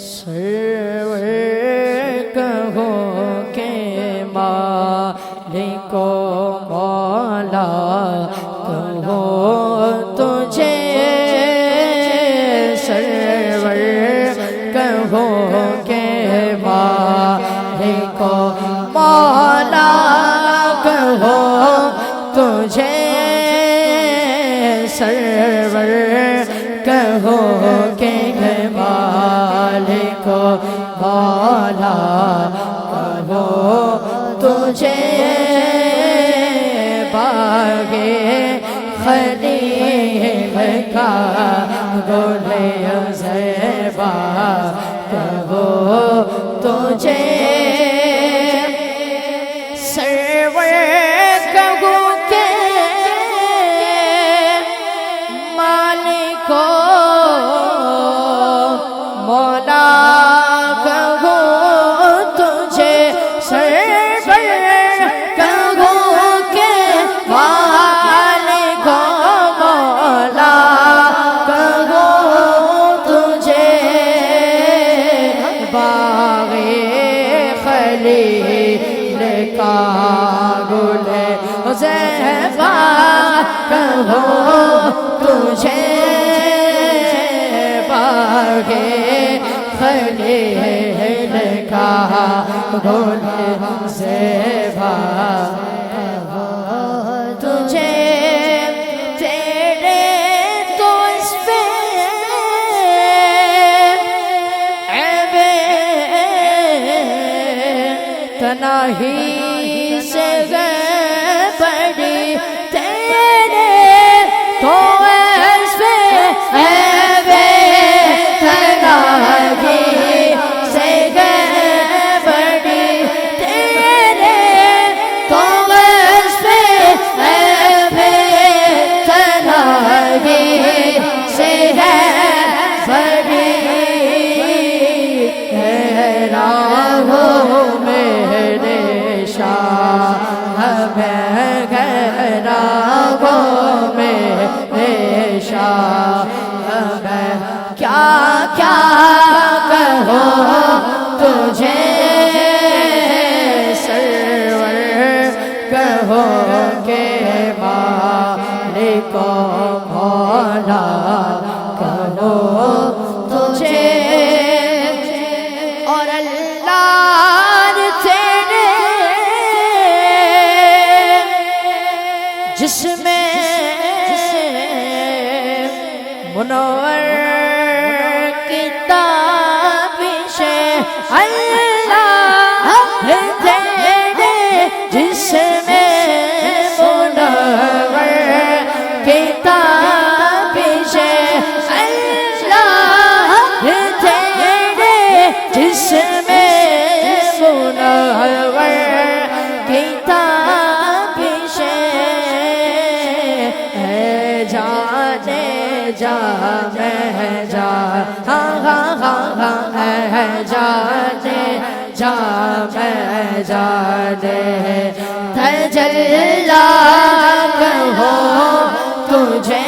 سرور کہو کہ مالک و مولا کہو تجھے، سرور کہو کہ مالک و مولا کہو تجھے، سرور کہو کہ مالک و مولا کہو تجھے، باغ خلیل کا گل زیبا کہو تجھے، سرور کہو کہ مالک و مولا کہو تجھے، سرور کہو کہ مالک و مولا کہو تجھے، باغ خلیل کا گل زیبا کہو تجھے، باغ خلیل کا گل زیبا کہو تجھے، تیرے تو اس پہ عیب تنہی سے بڑی، تیرے تو اس پہ عیب تنہی سے بڑی، تیرے تو اس پہ عیب تنہی سے بڑی، حیران ہوں میرے شاہ میں، حیران ہوں میرے شاہ میں، کیا کیا کہوں تجھے، سرور کہو کہ مالک و مولا کہو تجھے، اور اللہ تیرے جس میں منور کتابش، اللہ تیرے جس میں منور کتابش، اللہ تیرے جس میں منور کتابش، جانے جا میں جا، ہاں ہاں ہاں ہاں ہے جانے جا میں جانے، تجلی کہو تجھے،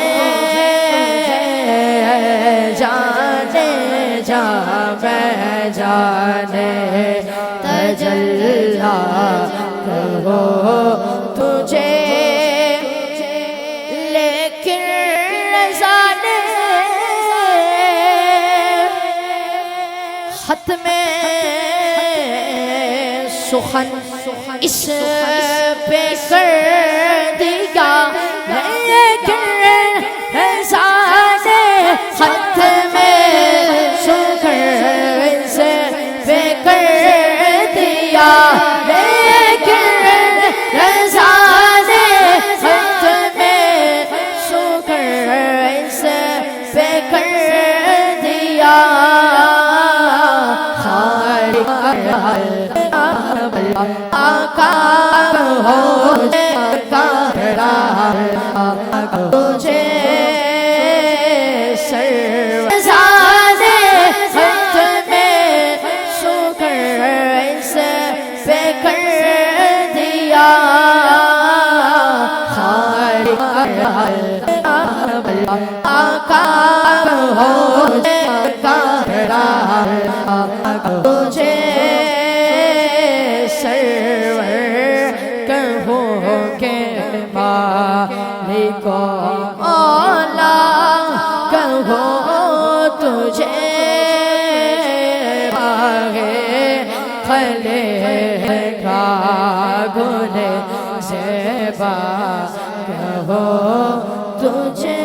جانے جا میں جانے، تجلی کہو تجھے، ختم سخن اس پہ کر دیا، لیکن رضا نے ختم سخن اس پہ کر دیا، لیکن رضا نے ختم سخن اس پہ کر دیا، آقا ہو تجھے، سرور ختم سکر اس پہ کر دیا، آقا ہو تجھے سرور کہوں کہ مالک و مولا کہوں تجھے خلے کا گل زیبا کہو تجھے